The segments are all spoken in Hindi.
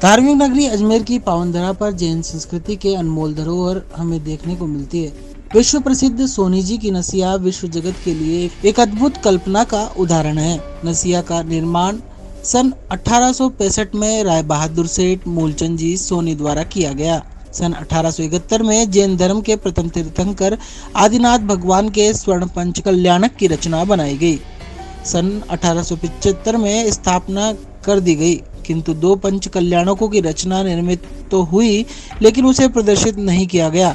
धार्मिक नगरी अजमेर की पावन धरा पर जैन संस्कृति के अनमोल धरोहर हमें देखने को मिलती है। विश्व प्रसिद्ध सोनी जी की नसिया विश्व जगत के लिए एक अद्भुत कल्पना का उदाहरण है। नसिया का निर्माण सन 1865 में राय बहादुर सेठ मूलचंद जी सोनी द्वारा किया गया। सन 1871 में जैन धर्म के प्रथम तीर्थंकर आदिनाथ भगवान के स्वर्ण पंच कल्याणक की रचना बनाई गई। सन 1875 में स्थापना कर दी गई, किंतु दो पंच कल्याणकों की रचना निर्मित तो हुई लेकिन उसे प्रदर्शित नहीं किया गया।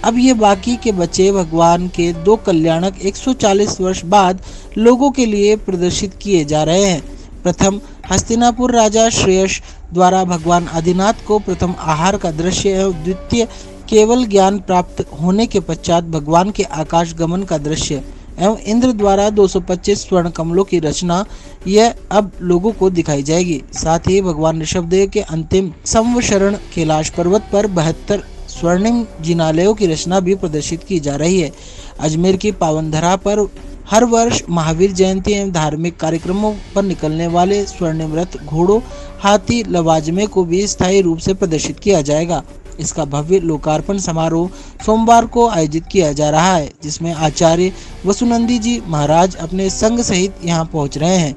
अब ये बाकी के बचे भगवान के दो कल्याणक 140 वर्ष बाद लोगों के लिए प्रदर्शित किए जा रहे हैं। प्रथम हस्तिनापुर राजा श्रेयस द्वारा भगवान आदिनाथ को प्रथम आहार का दृश्य एवं द्वितीय केवल ज्ञान प्राप्त होने के पश्चात भगवान के आकाश गमन का दृश्य एवं इंद्र द्वारा 225 स्वर्ण कमलों की रचना यह अब लोगों को दिखाई जाएगी। साथ ही भगवान ऋषभदेव के अंतिम संवशरण कैलाश पर्वत पर 72 स्वर्णिम जिनालयों की रचना भी प्रदर्शित की जा रही है। अजमेर की पावन धरा पर हर वर्ष महावीर जयंती एवं धार्मिक कार्यक्रमों पर निकलने वाले स्वर्णिम रथ, घोड़ों, हाथी, लवाजमे को भी स्थायी रूप से प्रदर्शित किया जाएगा। इसका भव्य लोकार्पण समारोह सोमवार को आयोजित किया जा रहा है, जिसमें आचार्य वसुनंदी जी महाराज अपने संघ सहित यहां पहुंच रहे हैं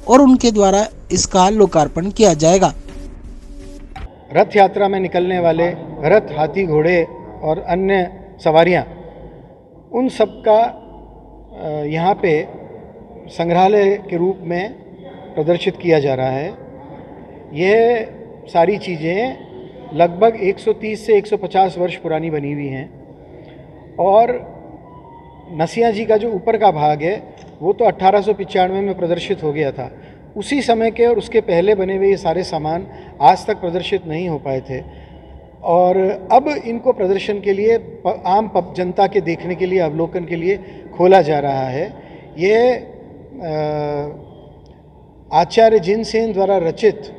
और उनके द्वारा इसका लोकार्पण किया जाएगा। रथ यात्रा में निकलने वाले रथ, हाथी, घोड़े और अन्य सवारियां, उन सब का यहाँ पे संग्रहालय के रूप में प्रदर्शित किया जा रहा है। यह सारी चीज़ें लगभग 130 से 150 वर्ष पुरानी बनी हुई हैं और नसिया जी का जो ऊपर का भाग है वो तो 1895 में प्रदर्शित हो गया था। उसी समय के और उसके पहले बने हुए ये सारे सामान आज तक प्रदर्शित नहीं हो पाए थे और अब इनको प्रदर्शन के लिए आम जनता के देखने के लिए, अवलोकन के लिए खोला जा रहा है। ये आचार्य जिनसेन द्वारा रचित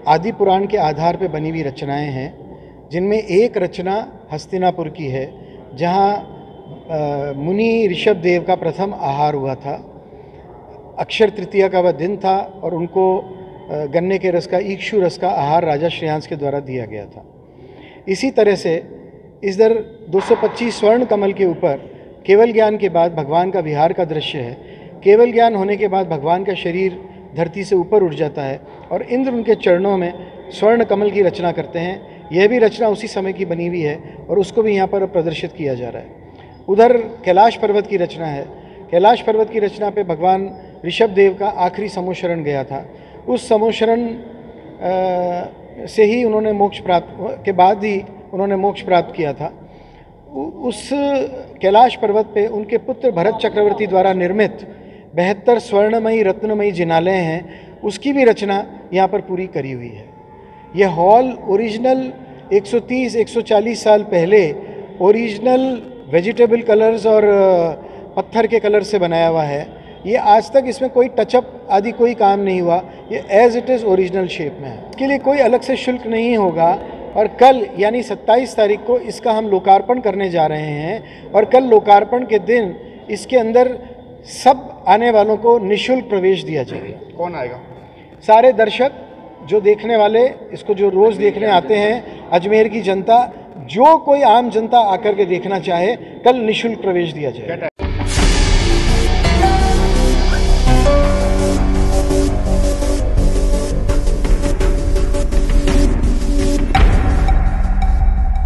आदि पुराण के आधार पर बनी हुई रचनाएं हैं, जिनमें एक रचना हस्तिनापुर की है, जहां मुनि ऋषभदेव का प्रथम आहार हुआ था। अक्षर तृतीया का वह दिन था और उनको गन्ने के रस का, इक्षु रस का आहार राजा श्रेयांश के द्वारा दिया गया था। इसी तरह से इधर 225 स्वर्ण कमल के ऊपर केवल ज्ञान के बाद भगवान का विहार का दृश्य है। केवल ज्ञान होने के बाद भगवान का शरीर धरती से ऊपर उठ जाता है और इंद्र उनके चरणों में स्वर्ण कमल की रचना करते हैं। यह भी रचना उसी समय की बनी हुई है और उसको भी यहाँ पर प्रदर्शित किया जा रहा है। उधर कैलाश पर्वत की रचना है। कैलाश पर्वत की रचना पे भगवान ऋषभदेव का आखिरी समोशरण गया था। उस समोशरण से ही उन्होंने मोक्ष प्राप्त के बाद ही उन्होंने मोक्ष प्राप्त किया था। उस कैलाश पर्वत पे उनके पुत्र भरत चक्रवर्ती द्वारा निर्मित 72 स्वर्णमयी रत्नमयी जिनालय हैं, उसकी भी रचना यहाँ पर पूरी करी हुई है। यह हॉल ओरिजिनल 130-140 साल पहले ओरिजिनल वेजिटेबल कलर्स और पत्थर के कलर से बनाया हुआ है। ये आज तक इसमें कोई टचअप आदि कोई काम नहीं हुआ, ये as it is original shape में है। इसके लिए कोई अलग से शुल्क नहीं होगा और कल यानी 27 तारीख को इसका हम लोकार्पण करने जा रहे हैं और कल लोकार्पण के दिन इसके अंदर सब आने वालों को निःशुल्क प्रवेश दिया जाएगा। कौन आएगा? सारे दर्शक जो देखने वाले, इसको जो रोज़ देखने आते हैं, अजमेर की जनता, जो कोई आम जनता आकर के देखना चाहे, कल निःशुल्क प्रवेश दिया जाएगा।